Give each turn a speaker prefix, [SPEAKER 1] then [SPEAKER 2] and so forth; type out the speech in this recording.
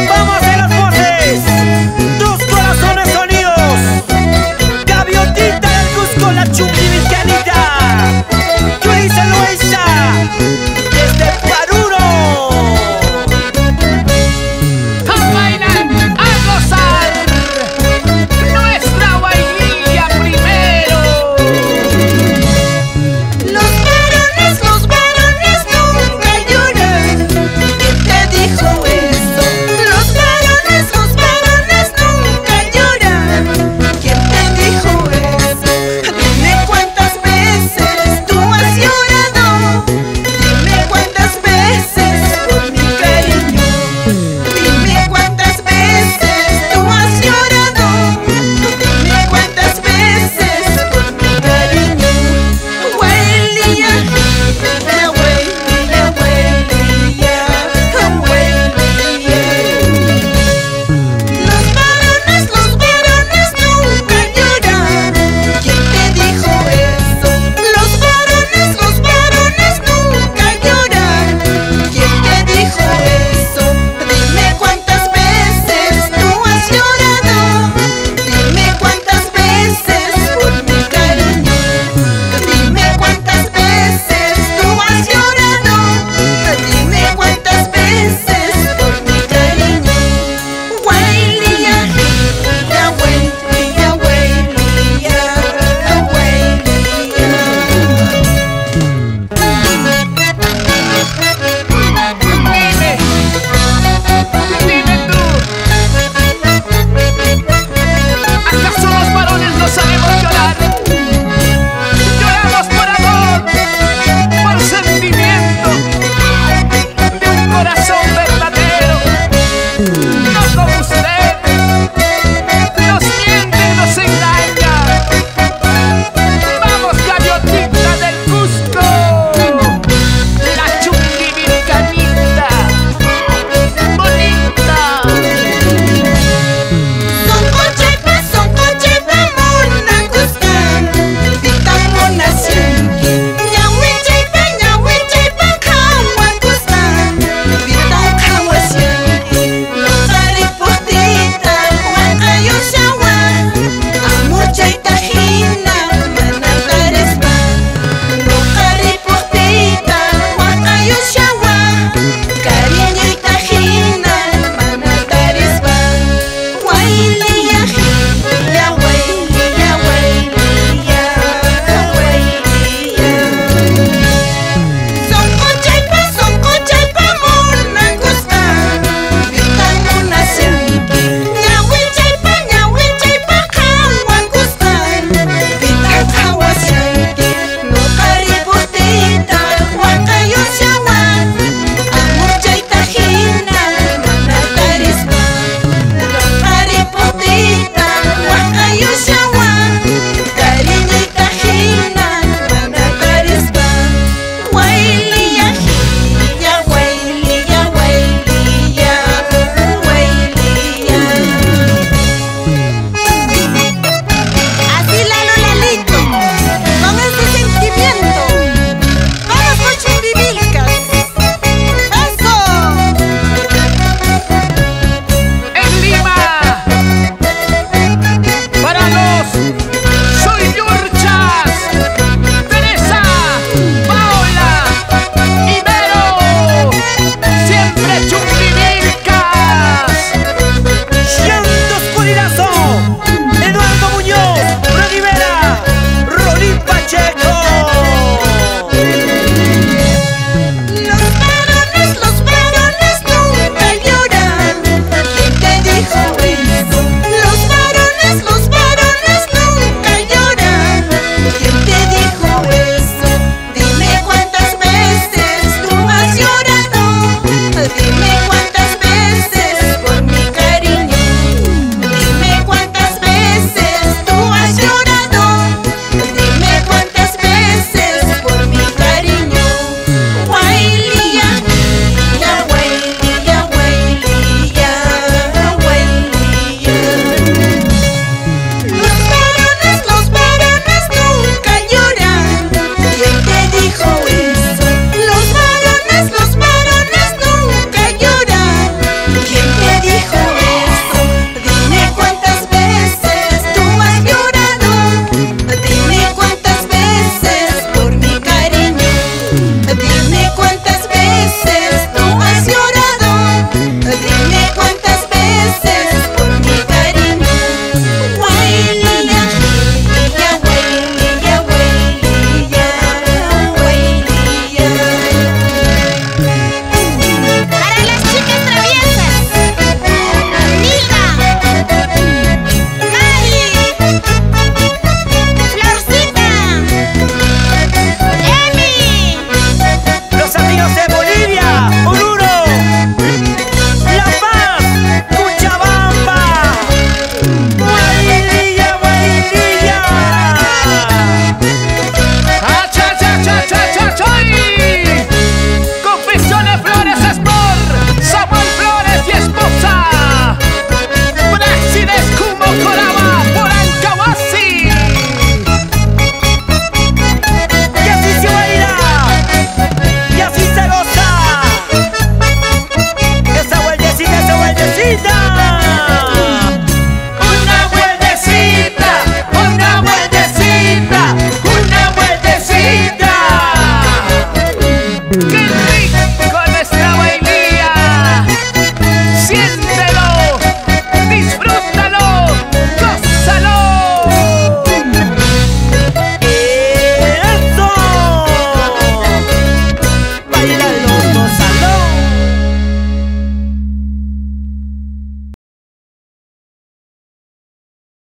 [SPEAKER 1] Vamos a hacer las voces. Dos corazones sonidos. Gaviotita del Cusco, la chumbivicanita. Yulissa, Loaiza, desde Varones.
[SPEAKER 2] A bailar, a gozar nuestra baililla primero.
[SPEAKER 3] Los varones nunca lloran. ¿Quién te dijo eso? Los varones nunca lloran. ¿Quién te dijo eso? Dime cuántas veces tú has llorado. Dime cuántas veces por mi cariño. Dime cuántas veces tú has llorado. Dime cuántas veces por mi cariño. Huelilla, huelilla, huelilla, huelilla. Los varones nunca lloran. ¿Quién te dijo eso? Los varones nunca lloran. ¿Quién te dijo eso? Dime cuántas veces tú has llorado. Dime cuántas veces por mi cariño. Dime cuántas veces tú has llorado. Dime cuántas veces por mi cariño. Huelilla, la huelilla, huelilla, la huelilla.
[SPEAKER 2] Dime tú, ¿acaso los varones no sabemos llorar?